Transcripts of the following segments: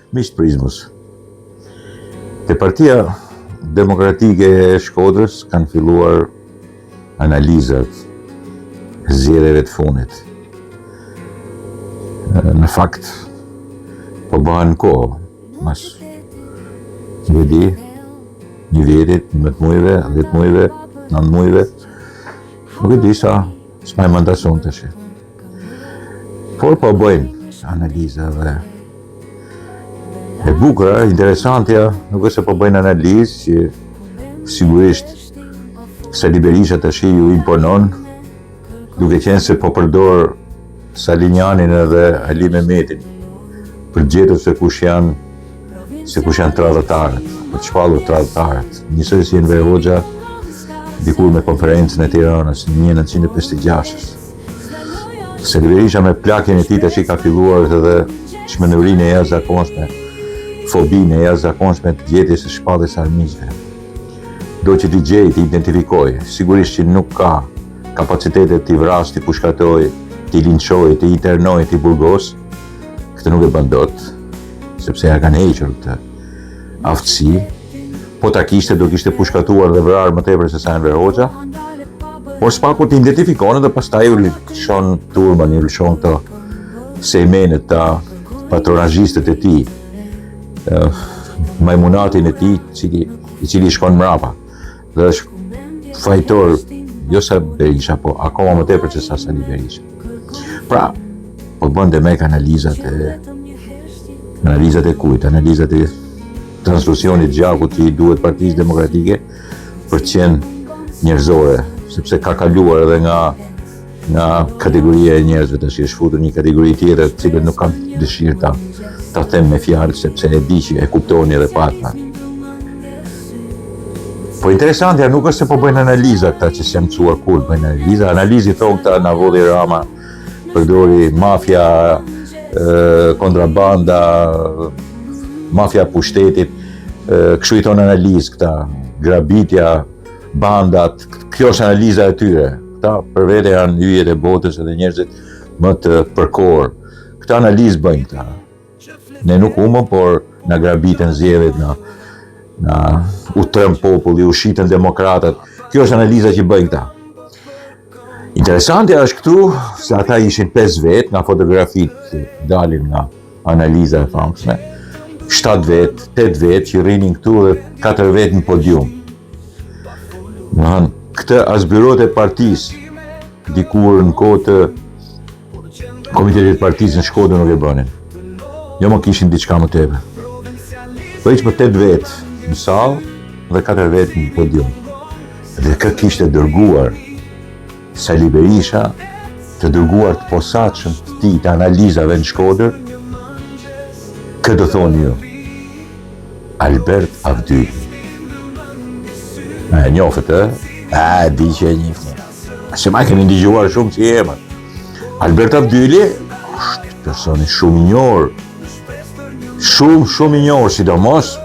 Miqtë Prizmës. Te Partia Demokratike e Shkodrës kanë filluar analizat e zgjedhjeve të fundit. Në fakt, po bëhen kohë, mas një vjetit, 11 mujve, 10 mujve, 9 mujve, nuk e di sa s'maj mandason të shi. Por po bëjnë analiza dhe e bukura, interesantja, nuk është se po bëjnë analizë që sigurisht Sali Berisha të shi ju imponon, duke qenë se po përdor Salinjanin edhe Ali Mehmetin për gjetur se kush janë tradhëtarët, për të shpallur tradhëtarët. Njësoj si Enver Hoxha dikur me konferencën e Tiranës në 1956. Sali Berisha me plakjen e tij tash ka filluar edhe çmenurinë e jashtëzakonshme, fobinë e jashtëzakonshme të gjetjes së shpalljes së armiqve. Do që t'i gjej, t'i identifikoj, sigurisht që nuk ka kapacitetet t'i vras, t'i pushkatoj, t'i linçoj, t'i internoj, t'i burgos, këtë nuk e bën dot, sepse ja kanë hequr këtë aftësi. Po ta kishte, do kishte pushkatuar dhe vrarë më tepër se sa Enver Hoxha, por s'paku t'i identifikon dhe pastaj u lëshon turman, u lëshon këto sejmenet të patronazhistët e tij, majmunatin e tij, i cili shkon mrapa. Dhe është fajtor, jo sa Berisha, po akoma më tepër se sa Sali Berisha. Pra, po bënde mek analizat e kujt, analizat e transfusionit gjakut që i duhet Partisë Demokratike për të qenë njerëzore, sepse ka kaluar edhe nga kategoria e njerëzve, tash është futur një kategori tjetër, të cilët nuk kanë dëshirë ta them me fjalë, sepse e di që e kuptoni edhe pak. Po interesantja nuk është se po bëjnë analiza këta që s'jam mësuar kur bëjnë analiza. Analizi thonë këta na vodhi Rama, përdori mafia, kontrabanda, mafia pushtetit, kështu i thonë analizë këta, grabitja, bandat, kjo është analiza e tyre. Këta për vete janë hyjet e botës edhe njerëzit më të përkor. Këta analizë bëjnë këta. Ne nuk humëm, por na grabitën zgjedhjet, na u trëm populli, u shitën demokratët. Kjo është analiza që bëjnë këta. Interesantja është këtu se ata ishin 5 vetë nga fotografitë që dalin nga analiza e famshme, 7 vetë, 8 vetë që rrinin këtu dhe 4 vetë në podium. Këtë as byrot e partisë dikur në kohë të komitetit partisë në Shkodër nuk e bënin. Jo më kishin diçka më tepër. Po ishte për 8 vetë në sallë dhe 4 vetë në podium. Dhe kë kishte dërguar Sali Berisha, të dërguar të posaçëm të tij të analizave në Shkodër, kë do thoni ju? Albert Avdyli. E njofët, di që e njofët. Se ma keni ndigjuar shumë që jema. Albert Avdyli është personi shumë i njohur. Shumë i njohur, sidomos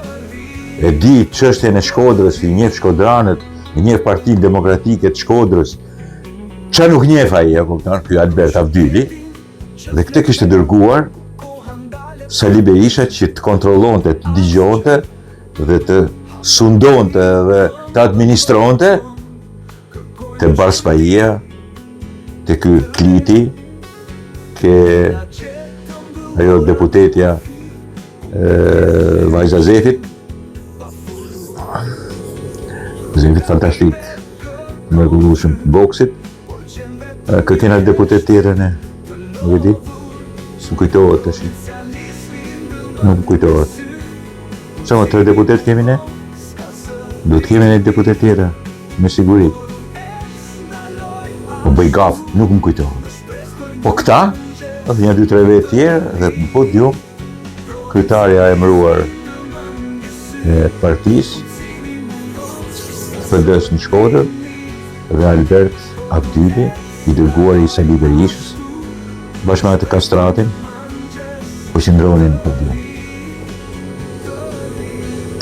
e di çështjen e Shkodrës, i njeh shkodranët, i njeh Partinë Demokratike të Shkodrës. Qa nuk njeh ai, e kupton, ky Albert Avdyli, dhe këtë kishte dërguar Sali Berisha që të kontrollonte, të dëgjonte dhe të sundonte dhe të administronte të Barspaia, të ky Kliti, ke ajo deputetja vajza Zefit. Zefit fantastik, mrekullueshëm të boksit. Kë kena deputet tjetër ne, nuk e di, s'm kujtohet tash. Nuk më kujtohet. Sa më 3 deputet kemi ne? Do të kemi ne deputet tjetër, me siguri. Po bëj gaf, nuk më kujtohet. Po këta, një 2-3 vetë tjerë dhe në podium, kryetarja e emëruar e partisë, PD-s në Shkodër, dhe Albert Avdyli, i dërguar i Sali Berishës, bashkë me atë kastratin, po qëndronin në podium.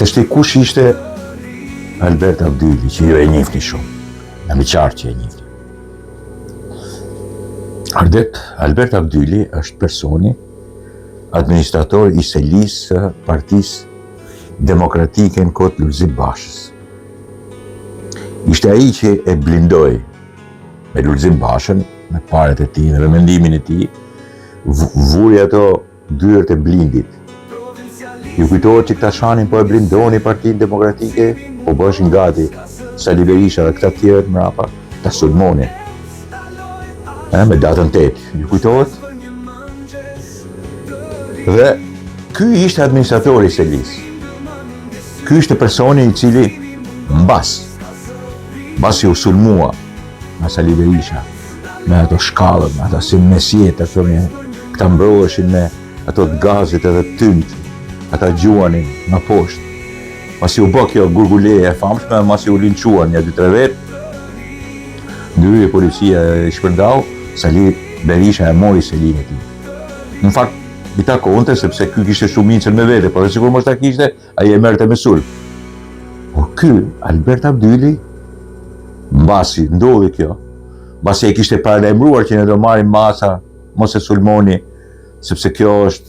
Tashti kush ishte Albert Avdyli, që ju e njihni shumë, në më qartë që e njihni. Albert Avdyli është personi administrator i selisë së Partisë Demokratike në kohë të Lulzim Bashës. Ishte ai që e blindoi me Lulzim Bashën, me paret e tij dhe mendimin e tij, vuri ato dyert e blindit. Ju kujtohet që këta shanin po e blindoni Partinë Demokratike, po bëshin gati Sali Berisha dhe këta tjerët mrapa ta sulmonin. Me datën 8. Ju kujtohet? Dhe ky ishte administratori i selisë. Ky ishte personi i cili mbas u sulmua nga Sali Berisha me ato shkallët, me ato si mesjet, këta mbroheshin me ato të gazit edhe të tymt, ata gjuanin nga poshtë. Masi u bë kjo gurguleje e famshme, masi u linquan një 2-3 vetë, ndryrë policia e shpërndau, Sali Berisha e mori selin e tij. Në fakt, i takonte sepse ky kishte shumicën me vete, por dhe sikur mos ta kishte, ai e merrte me sulm. Por ky, Albert Abdyli, mbasi ndodhi kjo, mbasi e kishte paralajmëruar që ne do marrim masa, mos e sulmoni, sepse kjo është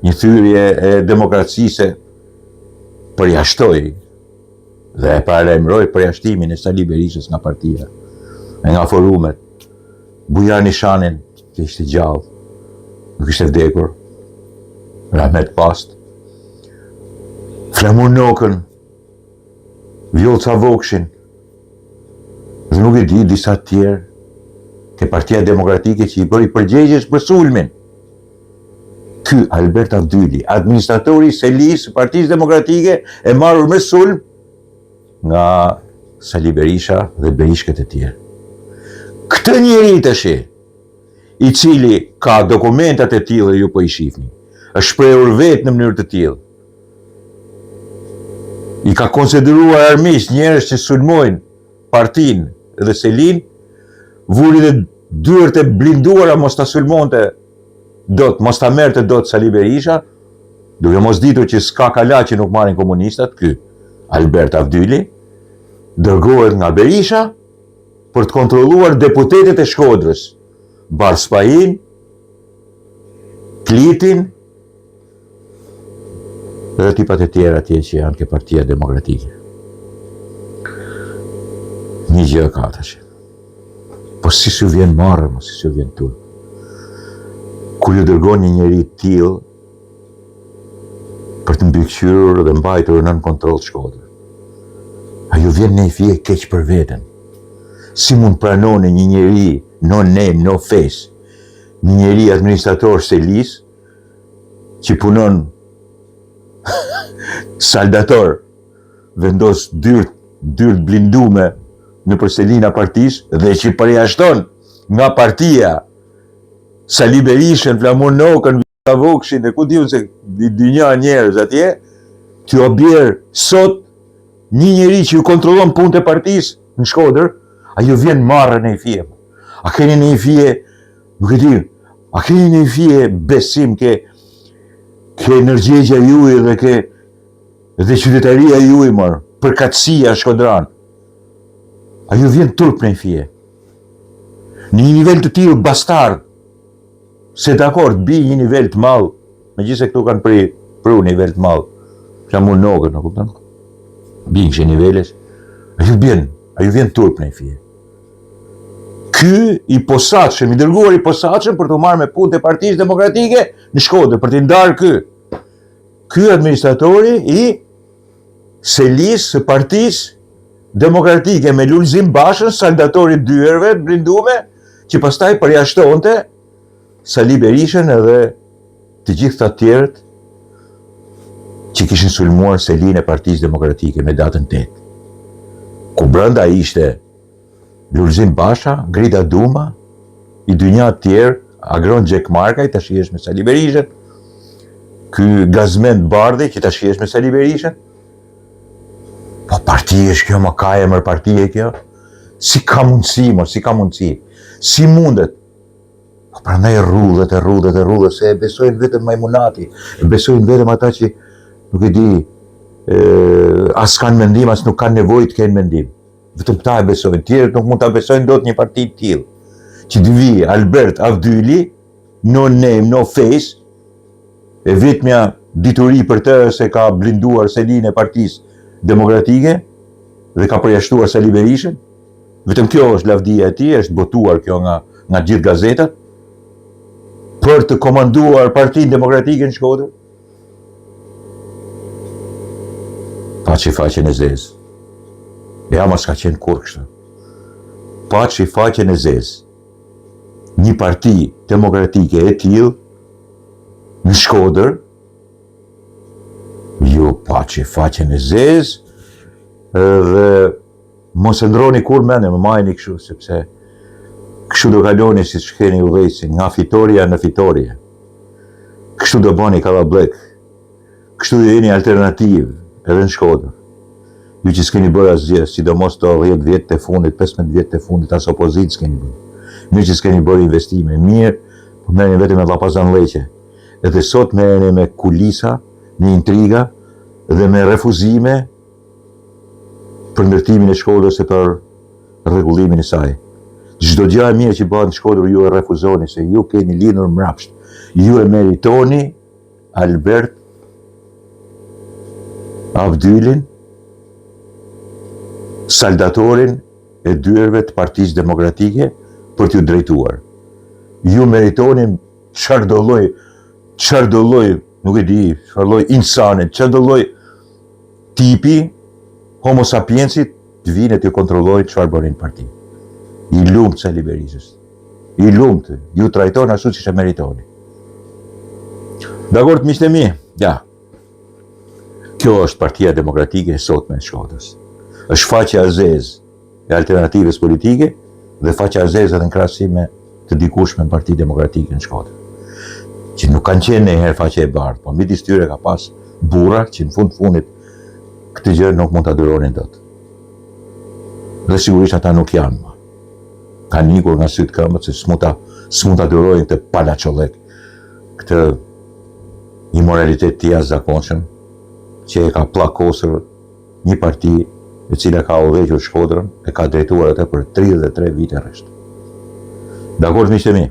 një thyrje e demokracisë, përjashtoi dhe e paralajmëroi përjashtimin e Sali Berishës nga partia, nga forumet. Bujar Nishanin, që ishte gjallë, nuk ishte vdekur, Rahmet Past, Flamur Nokën, Vjollca Vokshin, dhe nuk e di disa tjerë ke Partia Demokratike që i bëri përgjegjës për sulmin. Ky Albert Abdyli, administratori i selisë së Partisë Demokratike, e marrur me sulm nga Sali Berisha dhe berishkët e tjerë. Këtë njeri tash, i cili ka dokumentat e tillë dhe ju po i shihni, është shprehur vetë në mënyrë të tillë. I ka konsideruar armiq njerëz që sulmojnë partinë dhe selin, vuri dhe dyert e blinduara mos ta sulmonte dot, mos ta merrte dot Sali Berisha, duke mos ditur që s'ka kala që nuk marrin komunistat. Ky Albert Abdyli dërgohet nga Berisha për të kontrolluar deputetet e Shkodrës, Barspajin, Klitin dhe tipat e tjera atje që janë ke Partia Demokratike. Një gjë ka tash. Po si s'ju vjen marrë, si s'ju vjen turp. Kur ju dërgon një njeri tillë për të mbikëqyrur dhe mbajtur nën kontroll Shkodrën, a ju vjen në fije keq për veten? Si mund pranoni një njeri no name, no face, një njeri administrator selis që punon saldator, vendos dyrt blindume në përselina partisë dhe që përjashton nga partia Sali Berishën, Flamur Nokën, Vjollca Vokshin, dhe ku diun se dynja njerëz atje, që o bjerë sot një njeri që ju kontrollon punët e partisë në Shkodër, a ju vjen marrë në i fije? A keni në i fije, nuk e di, a keni në i fije besim ke energjegja juaj dhe qytetaria juaj marë, përkatësia shkodran? A ju vjen turp në i fije? Në një nivel të tillë bastard, se dakord, bi një nivel të madh, megjithëse këtu kanë pru nivel të madh, Flamur Nokën, nuk kupton? Bin që niveles, a ju vjen turp në i fije? Ky i posaçëm, i dërguar i posaçëm për të marrë me punët e Partisë Demokratike në Shkodër, për të ndarë ky administratori i selisë së Partisë Demokratike me Lulzim Bashën, saldatori dyerve të blindume, që pastaj përjashtonte Sali Berishën edhe të gjithë të tjerët që kishin sulmuar selin e Partisë Demokratike me datën 8. Ku brenda ishte Lulzim Basha, Grida Duma, i dynja tjerë, Agron Gjekmarkaj, tash i është me Sali Berishën, ky Gazmend Bardhi, që tash i është me Sali Berishën. Po parti është kjo, më ka emër partije kjo? Si ka mundësi? Si mundet? Po prandaj rrudhet, se e besojnë vetëm majmunati, e besojnë vetëm ata që, nuk e di, as kanë mendim, as nuk kanë nevojë të kenë mendim. Vetëm këta e besojnë, tjerët nuk mund ta besojnë dot një parti të tillë. Që të vi Albert Abdyli, no name, no face, e vetmja dituri për të se ka blinduar selin e Partisë Demokratike dhe ka përjashtuar Sali Berishën. Vetëm kjo është lavdia e tij, është botuar kjo nga gjithë gazetat për të komanduar Partinë Demokratike në Shkodër. Paçi faqen e zezë. E ama s'ka qenë kur kështu. Paçi faqen e zezë. Një parti demokratike e tillë në Shkodër, ju paçi faqen e zezë dhe mos e ndroni kur mendje, më majni kështu, sepse kështu do kaloni si shkeni udhëheqësin nga fitoria në fitorie. Kështu do bëni kallablek. Kështu do jeni alternativë edhe në Shkodër. Ju që s'keni bërë asgjë, sidomos të 10 vjetë të fundit, 15 vjetë të fundit, as opozitë s'keni bërë. Mirë që s'keni bërë investime, mirë, po merrni vetëm me llapazan leqe. Edhe sot merreni me kulisa, me intriga dhe me refuzime për ndërtimin e Shkodrës e për rregullimin e saj. Çdo gjë e mirë që bëhet në Shkodër ju e refuzoni, se ju keni lindur mrapsht. Ju e meritoni Albert Abdylin, saldatorin e dyerve të Partisë Demokratike, për t'ju drejtuar. Ju meritoni çfarëdo lloj, nuk e di, çfarë lloj insani, çfarëdo lloj tipi homo sapiensit të vinë të kontrollojnë çfarë bënin parti. I lumt Sali Berishës. I lumt, ju trajton ashtu siç e meritoni. Dakor, miqtë mi? Ja. Kjo është Partia Demokratike e sotme e Shkodrës. Është faqja e zezë e alternativës politike dhe faqja e zezë edhe në krahasim me të dikushme në Partinë Demokratike në Shkodër. Që nuk kanë qenë ndonjëherë faqe e bardhë, po midis tyre ka pas burra që në fundit këtë gjë nuk mund ta duronin dot. Dhe sigurisht ata nuk janë më. Kanë ikur nga sytë këmbët se s'mund ta durojnë këtë palaçollek, këtë imoralitet të jashtëzakonshëm që e ka pllakosur një parti e cila ka udhëhequr Shkodrën e ka drejtuar atë për 33 vite rresht. Dakor, miqtë mi?